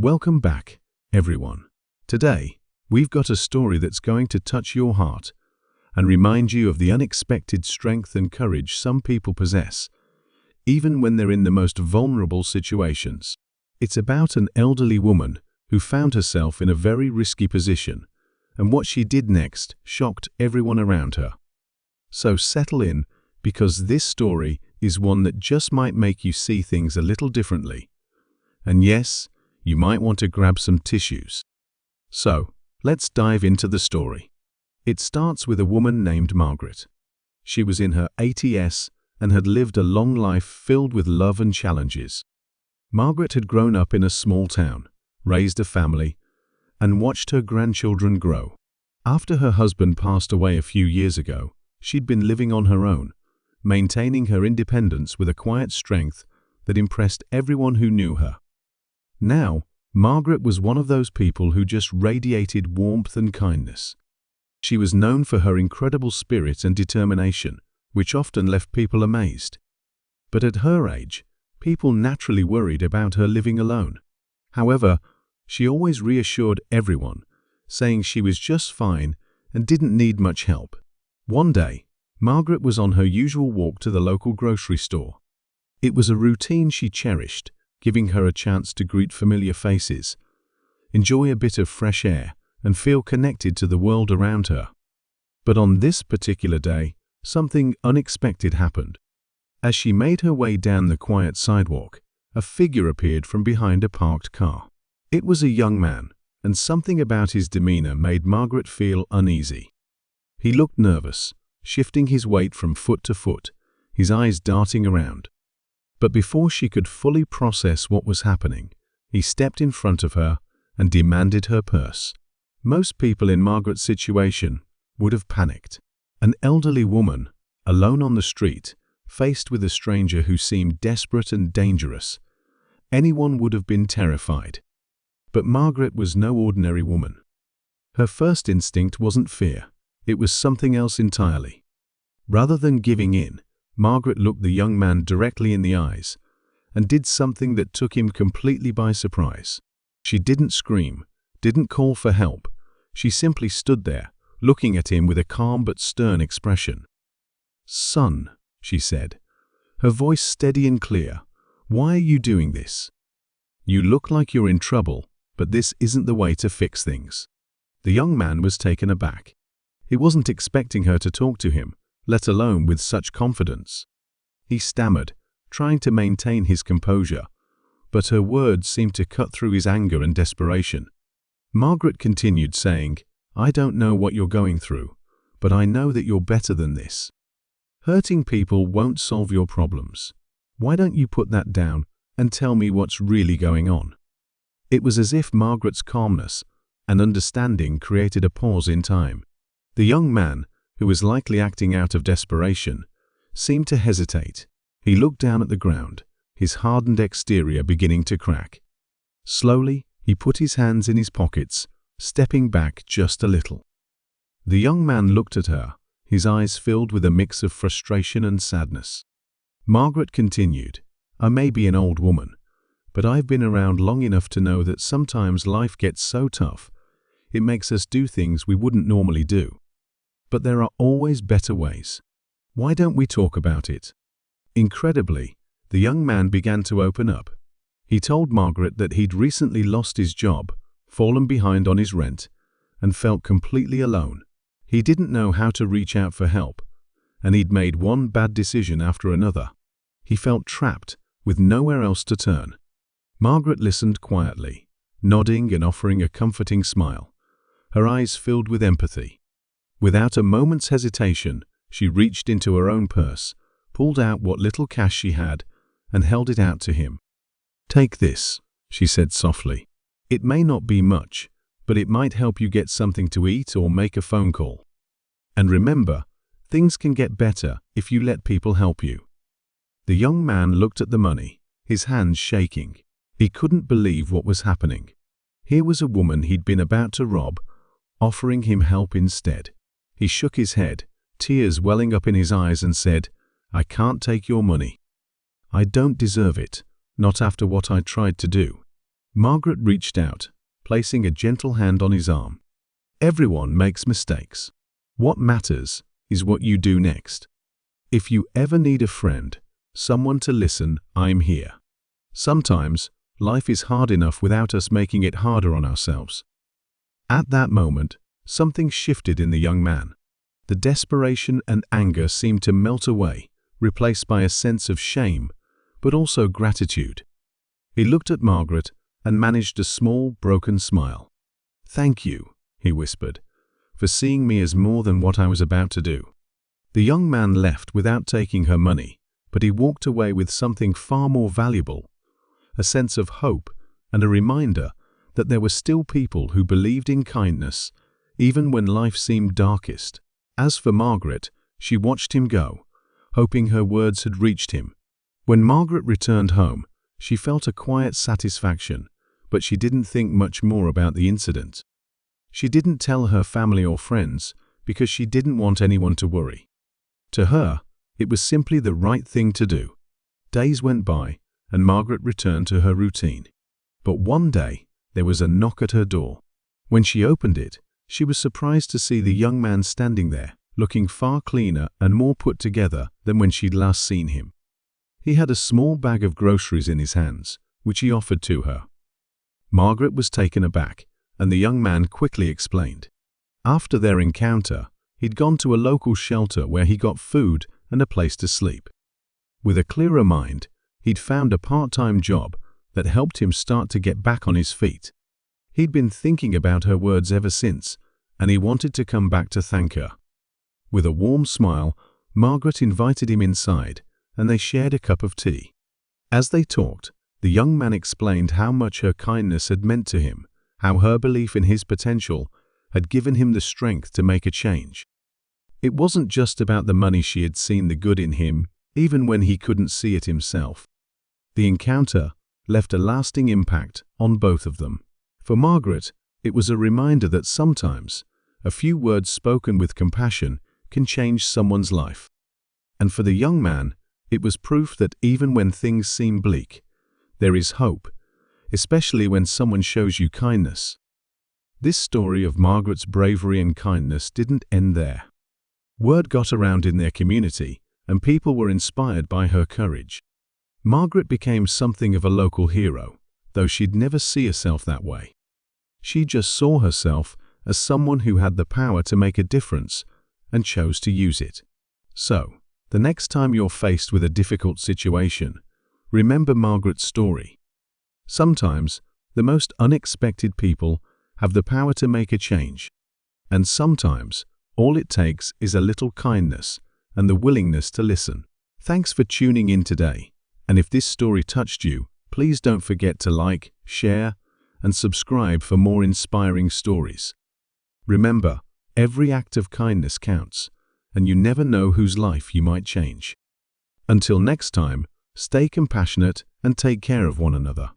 Welcome back, everyone. Today, we've got a story that's going to touch your heart and remind you of the unexpected strength and courage some people possess, even when they're in the most vulnerable situations. It's about an elderly woman who found herself in a very risky position, and what she did next shocked everyone around her. So settle in, because this story is one that just might make you see things a little differently. And yes, you might want to grab some tissues. So, let's dive into the story. It starts with a woman named Margaret. She was in her 80s and had lived a long life filled with love and challenges. Margaret had grown up in a small town, raised a family, and watched her grandchildren grow. After her husband passed away a few years ago, she'd been living on her own, maintaining her independence with a quiet strength that impressed everyone who knew her. Now, Margaret was one of those people who just radiated warmth and kindness. She was known for her incredible spirit and determination, which often left people amazed. But at her age, people naturally worried about her living alone. However, she always reassured everyone, saying she was just fine and didn't need much help. One day, Margaret was on her usual walk to the local grocery store. It was a routine she cherished, giving her a chance to greet familiar faces, enjoy a bit of fresh air, and feel connected to the world around her. But on this particular day, something unexpected happened. As she made her way down the quiet sidewalk, a figure appeared from behind a parked car. It was a young man, and something about his demeanor made Margaret feel uneasy. He looked nervous, shifting his weight from foot to foot, his eyes darting around. But before she could fully process what was happening, he stepped in front of her and demanded her purse. Most people in Margaret's situation would have panicked. An elderly woman, alone on the street, faced with a stranger who seemed desperate and dangerous. Anyone would have been terrified. But Margaret was no ordinary woman. Her first instinct wasn't fear. It was something else entirely. Rather than giving in, Margaret looked the young man directly in the eyes and did something that took him completely by surprise. She didn't scream, didn't call for help. She simply stood there, looking at him with a calm but stern expression. "Son," she said, her voice steady and clear, "why are you doing this? You look like you're in trouble, but this isn't the way to fix things." The young man was taken aback. He wasn't expecting her to talk to him, let alone with such confidence. He stammered, trying to maintain his composure, but her words seemed to cut through his anger and desperation. Margaret continued saying, "I don't know what you're going through, but I know that you're better than this. Hurting people won't solve your problems. Why don't you put that down and tell me what's really going on?" It was as if Margaret's calmness and understanding created a pause in time. The young man, who was likely acting out of desperation, seemed to hesitate. He looked down at the ground, his hardened exterior beginning to crack. Slowly, he put his hands in his pockets, stepping back just a little. The young man looked at her, his eyes filled with a mix of frustration and sadness. Margaret continued, "I may be an old woman, but I've been around long enough to know that sometimes life gets so tough, it makes us do things we wouldn't normally do. But there are always better ways. Why don't we talk about it?" Incredibly, the young man began to open up. He told Margaret that he'd recently lost his job, fallen behind on his rent, and felt completely alone. He didn't know how to reach out for help, and he'd made one bad decision after another. He felt trapped, with nowhere else to turn. Margaret listened quietly, nodding and offering a comforting smile, her eyes filled with empathy. Without a moment's hesitation, she reached into her own purse, pulled out what little cash she had, and held it out to him. "Take this," she said softly. "It may not be much, but it might help you get something to eat or make a phone call. And remember, things can get better if you let people help you." The young man looked at the money, his hands shaking. He couldn't believe what was happening. Here was a woman he'd been about to rob, offering him help instead. He shook his head, tears welling up in his eyes, and said, "I can't take your money. I don't deserve it, not after what I tried to do." Margaret reached out, placing a gentle hand on his arm. Everyone makes mistakes. What matters is what you do next. If you ever need a friend, someone to listen, I'm here. Sometimes, life is hard enough without us making it harder on ourselves. At that moment, something shifted in the young man. The desperation and anger seemed to melt away, replaced by a sense of shame, but also gratitude. He looked at Margaret and managed a small, broken smile. "Thank you," he whispered, "for seeing me as more than what I was about to do." The young man left without taking her money, but he walked away with something far more valuable, a sense of hope and a reminder that there were still people who believed in kindness, even when life seemed darkest. As for Margaret, she watched him go, hoping her words had reached him. When Margaret returned home, she felt a quiet satisfaction, but she didn't think much more about the incident. She didn't tell her family or friends because she didn't want anyone to worry. To her, it was simply the right thing to do. Days went by, and Margaret returned to her routine. But one day, there was a knock at her door. When she opened it, she was surprised to see the young man standing there, looking far cleaner and more put together than when she'd last seen him. He had a small bag of groceries in his hands, which he offered to her. Margaret was taken aback, and the young man quickly explained. After their encounter, he'd gone to a local shelter where he got food and a place to sleep. With a clearer mind, he'd found a part-time job that helped him start to get back on his feet. He'd been thinking about her words ever since, and he wanted to come back to thank her. With a warm smile, Margaret invited him inside, and they shared a cup of tea. As they talked, the young man explained how much her kindness had meant to him, how her belief in his potential had given him the strength to make a change. It wasn't just about the money. She had seen the good in him, even when he couldn't see it himself. The encounter left a lasting impact on both of them. For Margaret, it was a reminder that sometimes a few words spoken with compassion can change someone's life. And for the young man, it was proof that even when things seem bleak, there is hope, especially when someone shows you kindness. This story of Margaret's bravery and kindness didn't end there. Word got around in their community, and people were inspired by her courage. Margaret became something of a local hero, though she'd never see herself that way. She just saw herself as someone who had the power to make a difference and chose to use it. So, the next time you're faced with a difficult situation, remember Margaret's story. Sometimes, the most unexpected people have the power to make a change. And sometimes, all it takes is a little kindness and the willingness to listen. Thanks for tuning in today. And if this story touched you, please don't forget to like, share, and subscribe for more inspiring stories. Remember, every act of kindness counts, and you never know whose life you might change. Until next time, stay compassionate and take care of one another.